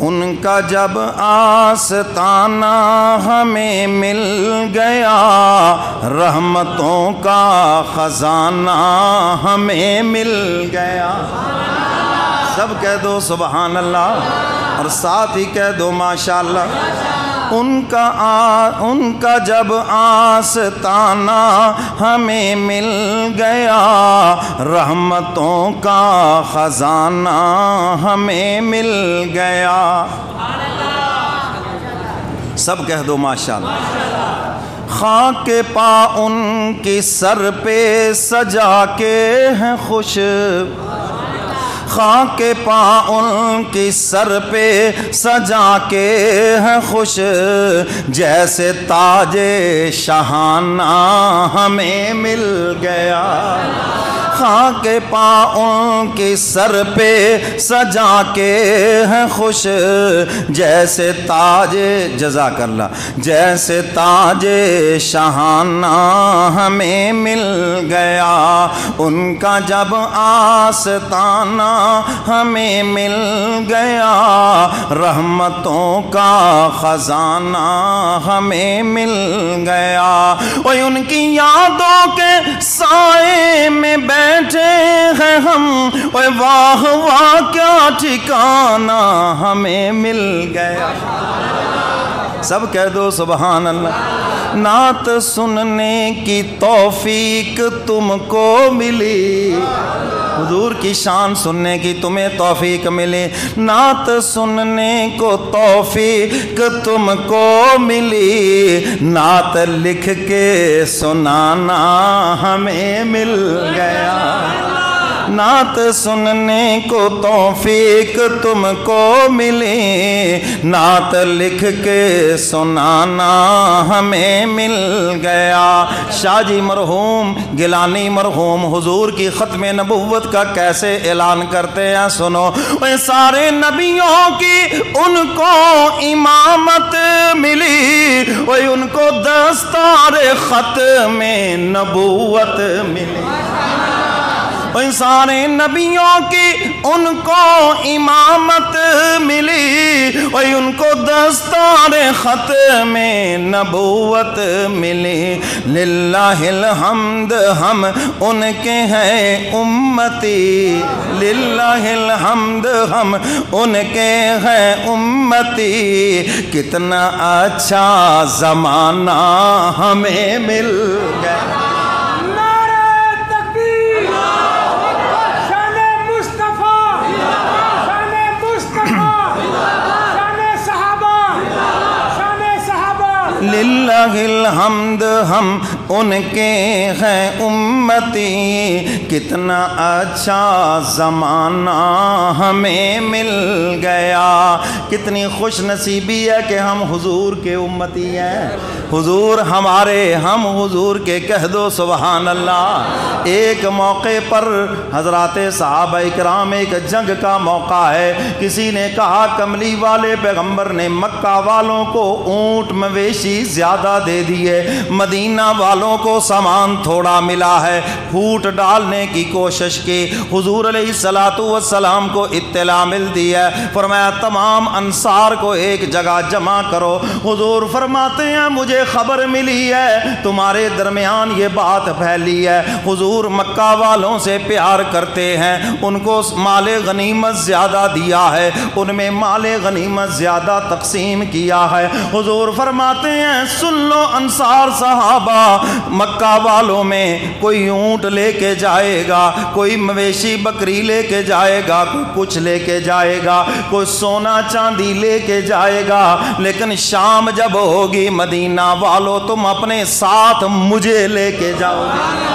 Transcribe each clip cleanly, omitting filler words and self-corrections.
ان کا جب آستانہ ہمیں مل گیا، رحمتوں کا خزانہ ہمیں مل گیا۔ سب کہہ دو سبحان اللہ، اور ساتھ ہی کہہ دو ماشاءاللہ۔ ان کا جب آستانہ ہمیں مل گیا، رحمتوں کا خزانہ ہمیں مل گیا۔ سب کہہ دو ماشاءاللہ۔ خاک پا ان کی سر پہ سجا کے ہیں خوش، خاک پا ان کی سر پہ سجا کے ہیں خوش، جیسے تاج شاہانہ ہمیں مل گیا۔ خاک پا ان کی سر پہ سجا کے ہیں خوش، جیسے تاج، جزاک اللہ، جیسے تاج شاہانہ ہمیں مل گیا۔ ان کا جب آستانہ ہمیں مل گیا، رحمتوں کا خزانہ ہمیں مل گیا۔ اور ان کی یادوں کے سائے میں بیٹھے ہیں ہم، اوے واہ واہ کیا ٹھکانہ ہمیں مل گیا۔ سب کہہ دو سبحان اللہ۔ نعت سننے کی توفیق تم کو ملی، حضور کی شان سننے کی تمہیں توفیق ملی، نعت سننے کو توفیق تم کو ملی، نعت لکھ کے سنانا ہمیں مل گیا۔ نعت سننے کو توفیق تم کو ملی، نعت لکھ کے سنانا ہمیں مل گیا۔ شاہ جی مرحوم، گیلانی مرحوم حضور کی ختم نبوت کا کیسے اعلان کرتے ہیں سنو۔ اے سارے نبیوں کی ان کو امامت ملی، اے ان کو دستار ختم نبوت ملی۔ ان سارے نبیوں کی ان کو امامت ملی، اور ان کو دستار ختم نبوت ملی۔ للہ الحمد ہم ان کے ہیں امتی، للہ الحمد ہم ان کے ہیں امتی، کتنا اچھا زمانہ ہمیں مل گیا۔ للہ الحمد ہم ان کے ہیں امتی، کتنا اچھا زمانہ ہمیں مل گیا۔ کتنی خوش نصیبی ہے کہ ہم حضور کے امتی ہیں، حضور ہمارے، ہم حضور کے، کہہ دو سبحان اللہ۔ ایک موقع پر حضرات صحابہ کرام، ایک جنگ کا موقع ہے، کسی نے کہا کملی والے پیغمبر نے مکہ والوں کو اونٹ مویشی زیادہ دے دیے، مدینہ والوں کو سامان تھوڑا ملا ہے، پھوٹ ڈالنے کی کوشش کی۔ حضور علیہ السلام کو اطلاع ملتی ہے، فرمایا تمام انصار کو ایک جگہ جمع کرو۔ حضور فرماتے ہیں مجھے خبر ملی ہے تمہارے درمیان یہ بات پھیلی ہے، حضور مکہ والوں سے پیار کرتے ہیں، ان کو مال غنیمت زیادہ دیا ہے، ان میں مال غنیمت زیادہ تقسیم کیا ہے۔ حضور فرماتے ہیں سن لو انصار صحابہ، مکہ والوں میں کوئی اونٹ لے کے جائے گا، کوئی مویشی بکری لے کے جائے گا، کوئی کچھ لے کے جائے گا، کوئی سونا چاندی لے کے جائے گا، لیکن شام جب ہوگی مدینہ والوں تم اپنے ساتھ مجھے لے کے جاؤ گے،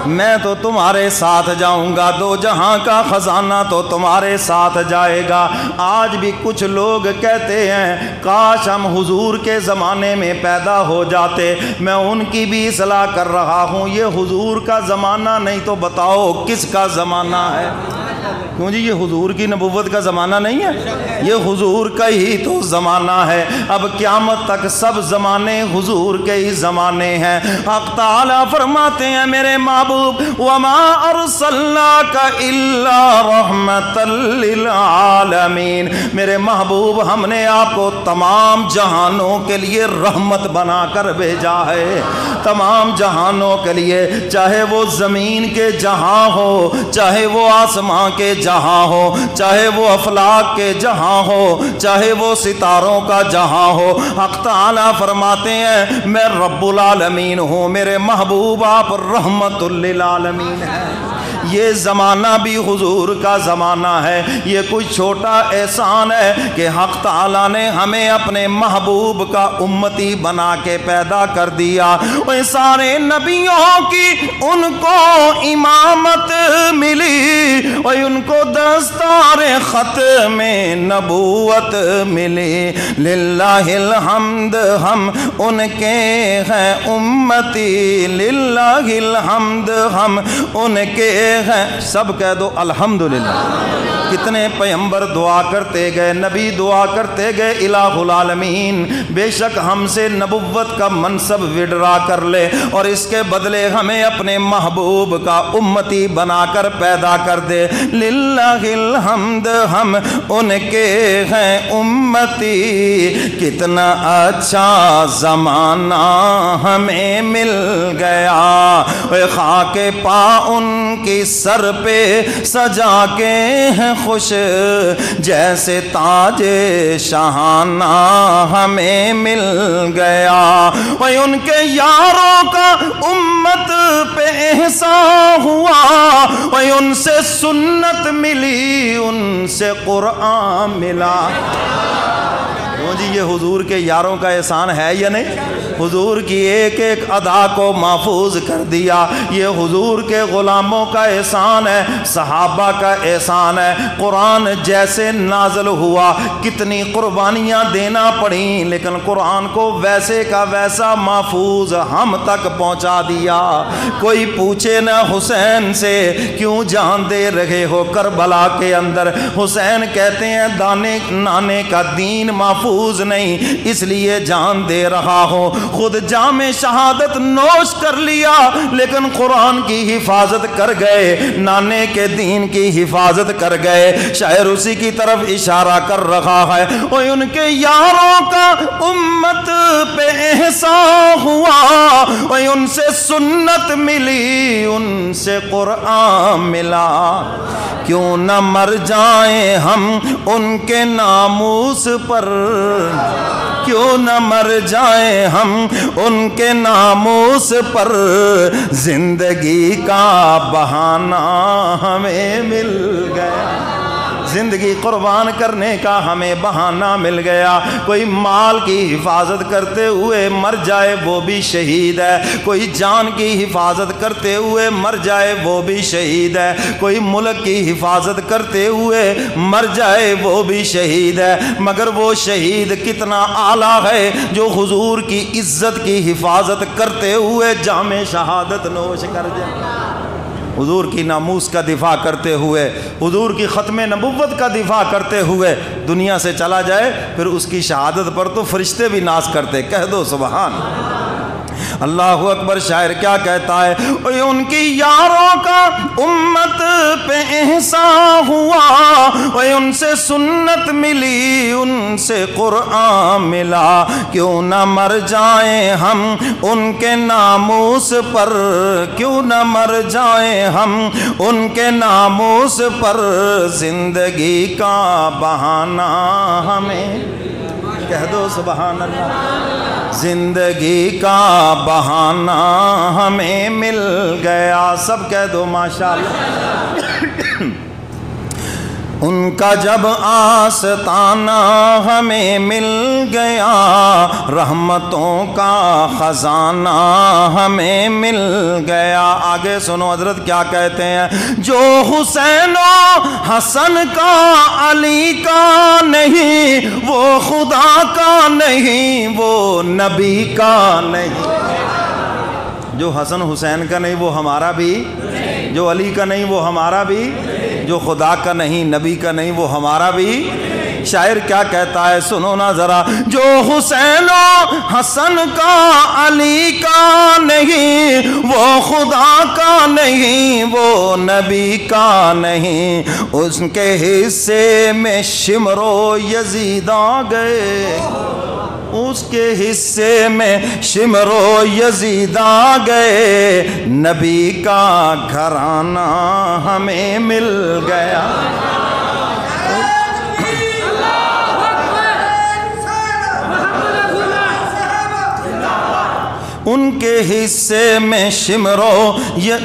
میں تو تمہارے ساتھ جاؤں گا، دو جہاں کا خزانہ تو تمہارے ساتھ جائے گا۔ آج بھی کچھ لوگ کہتے ہیں کاش ہم حضور کے زمانے میں پیدا ہو جاتے، میں ان کی بھی اصلاح کر رہا ہوں، یہ حضور کا زمانہ نہیں تو بتاؤ کس کا زمانہ ہے؟ کیوں جی یہ حضور کی نبوت کا زمانہ نہیں ہے؟ یہ حضور کا ہی تو زمانہ ہے. اب قیامت تک سب زمانے حضور کے ہی زمانے ہیں. حق تعالیٰ فرماتے ہیں میرے محبوب وما ارسلناک الا رحمتا للعالمین، میرے محبوب ہم نے آپ کو تمام جہانوں کے لیے رحمت بنا کر بھیجا ہے. تمام جہانوں کے لیے، چاہے وہ زمین کے جہاں ہو، چاہے وہ آسمان کے جہاں ہو، چاہے وہ افلاک کے جہاں ہو، چاہے وہ ستاروں کا جہاں ہو. حق تعالیٰ فرماتے ہیں میں رب العالمین ہوں، میرے محبوب آپ رحمت للعالمین ہیں. یہ زمانہ بھی حضور کا زمانہ ہے. یہ کوئی چھوٹا احسان ہے کہ حق تعالیٰ نے ہمیں اپنے محبوب کا امتی بنا کے پیدا کر دیا. وہ سارے نبیوں کی ان کو امامت ملی، اور ان کو دستار ختم نبوت ملی. للہ الحمد ہم ان کے ہیں امتی، للہ الحمد ہم ان کے ہیں. سب کہہ دو الحمدللہ. کتنے پیغمبر دعا کرتے گئے، نبی دعا کرتے گئے الہ العالمین بے شک ہم سے نبوت کا منصب وڈرا کر لے اور اس کے بدلے ہمیں اپنے محبوب کا امتی بنا کر پیدا کر دے. للہ الحمد ہم ان کے ہیں امتی، کتنا اچھا زمانہ ہمیں مل گیا. خاک پا ان کی سر پہ سجا کے ہیں خوش، جیسے تاج شاہانہ ہمیں مل گیا. وہی ان کے یاروں کا امت پہ احسان ہوا، وہی ان سے سنت ملی، ان سے قرآن ملا. جی یہ حضور کے یاروں کا احسان ہے یا نہیں؟ حضور کی ایک ایک ادا کو محفوظ کر دیا. یہ حضور کے غلاموں کا احسان ہے، صحابہ کا احسان ہے. قرآن جیسے نازل ہوا کتنی قربانیاں دینا پڑیں، لیکن قرآن کو ویسے کا ویسا محفوظ ہم تک پہنچا دیا. کوئی پوچھے نہ حسین سے کیوں جان دے رہے ہو کربلا کے اندر. حسین کہتے ہیں دانے نانے کا دین محفوظ نہیں اس لیے جان دے رہا ہو. خود جام شہادت نوش کر لیا لیکن قرآن کی حفاظت کر گئے، نانے کے دین کی حفاظت کر گئے. شاعر اسی کی طرف اشارہ کر رہا ہے. اور ان کے یاروں کا امت پہ احسان ہوا، اور ان سے سنت ملی، ان سے قرآن ملا. کیوں نہ مر جائیں ہم ان کے ناموس پر، کیوں نہ مر جائیں ہم ان کے ناموس پر. زندگی کا بہانہ ہمیں مل گیا، زندگی قربان کرنے کا ہمیں بہانہ مل گیا. کوئی مال کی حفاظت کرتے ہوئے مر جائے وہ بھی شہید ہے، کوئی جان کی حفاظت کرتے ہوئے مر جائے وہ بھی شہید ہے، کوئی ملک کی حفاظت کرتے ہوئے مر جائے وہ بھی شہید ہے. مگر وہ شہید کتنا اعلیٰ ہے جو حضور کی عزت کی حفاظت کرتے ہوئے جام شہادت نوش کر جائے. حضور کی ناموس کا دفاع کرتے ہوئے، حضور کی ختم نبوت کا دفاع کرتے ہوئے دنیا سے چلا جائے، پھر اس کی شہادت پر تو فرشتے بھی ناز کرتے. کہہ دو سبحان اللہ اکبر. شاعر کیا کہتا ہے؟ ان کی یاروں کا امت پہ احسان ہوا، ان سے سنت ملی، ان سے قرآن ملا. کیوں نہ مر جائیں ہم ان کے ناموس پر، کیوں نہ مر جائیں ہم ان کے ناموس پر. زندگی کا بہانہ ہمیں، کہہ دو سبحان اللہ. زندگی کا بہانہ ہمیں مل گیا. سب کہہ دو ماشاءاللہ. ان کا جب آستانہ ہمیں مل گیا، رحمتوں کا خزانہ ہمیں مل گیا. آگے سنو حضرت کیا کہتے ہیں. جو حسین و حسن کا علی کا نہیں، وہ خدا کا نہیں، وہ نبی کا نہیں. جو حسن حسین کا نہیں وہ ہمارا بھی، جو علی کا نہیں وہ ہمارا بھی. جو خدا کا نہیں نبی کا نہیں وہ ہمارا بھی شاعر کیا کہتا ہے سنو نا ذرا جو حسین و حسن کا علی کا نہیں وہ خدا کا نہیں وہ نبی کا نہیں اس کے حصے میں شمر و یزید آ گئے اس کے حصے میں شمر و یزید آ گئے نبی کا گھرانہ ہمیں مل گیا ان کے حصے میں شمرو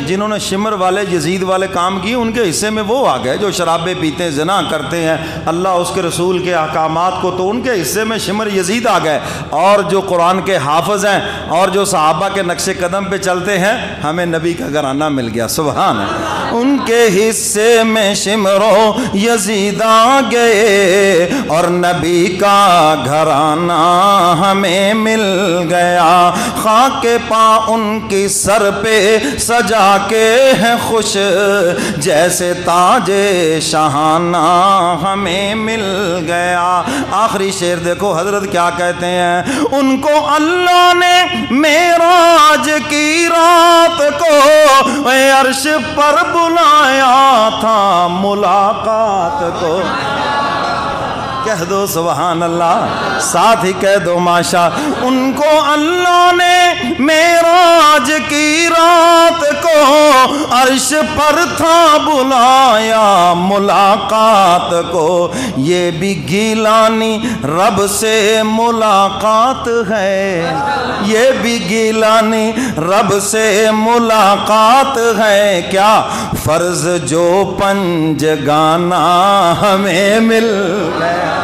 جنہوں نے شمر والے یزید والے کام کیے ان کے حصے میں وہ آ گئے جو شرابیں پیتے ہیں زنا کرتے ہیں اللہ اس کے رسول کے احکامات کو تو ان کے حصے میں شمر یزید آ گئے اور جو قرآن کے حافظ ہیں اور جو صحابہ کے نقش قدم پہ چلتے ہیں ہمیں نبی کا گھرانہ مل گیا سبحان اللہ ان کے حصے میں شمرو یزید آ گئے اور نبی کا گھرانہ ہمیں مل گیا کے پا ان کی سر پہ سجا کے ہیں خوش جیسے تاج شاہانہ ہمیں مل گیا آخری شعر دیکھو حضرت کیا کہتے ہیں ان کو اللہ نے معراج کی رات کو عرش پر بلایا تھا ملاقات کو کہہ دو سبحان اللہ ساتھ ہی کہہ دو ماشا ان کو اللہ نے معراج کی رات کو عرش پر تھا بلایا ملاقات کو یہ بھی گیلانی رب سے ملاقات ہے یہ بھی گیلانی رب سے ملاقات ہے کیا فرض جو پنجگانہ ہمیں مل گیا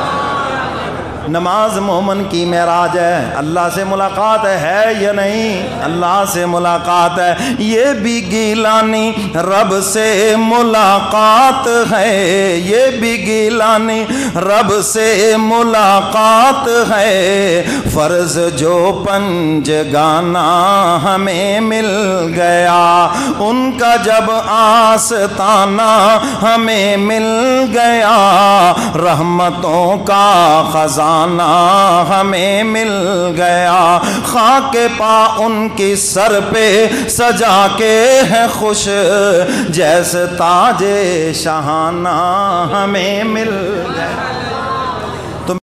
نماز مومن کی معراج ہے اللہ سے ملاقات ہے یا نہیں اللہ سے ملاقات ہے یہ بھی گیلانی رب سے ملاقات ہے یہ بھی گیلانی رب سے ملاقات ہے فرض جو پنجگانہ ہمیں مل گیا ان کا جب آستانہ ہمیں مل گیا رحمتوں کا خزانہ ہمیں مل گیا خاک پا ان کی سر پہ سجا کے ہے خوش جیسے تاج شاہانہ ہمیں مل گیا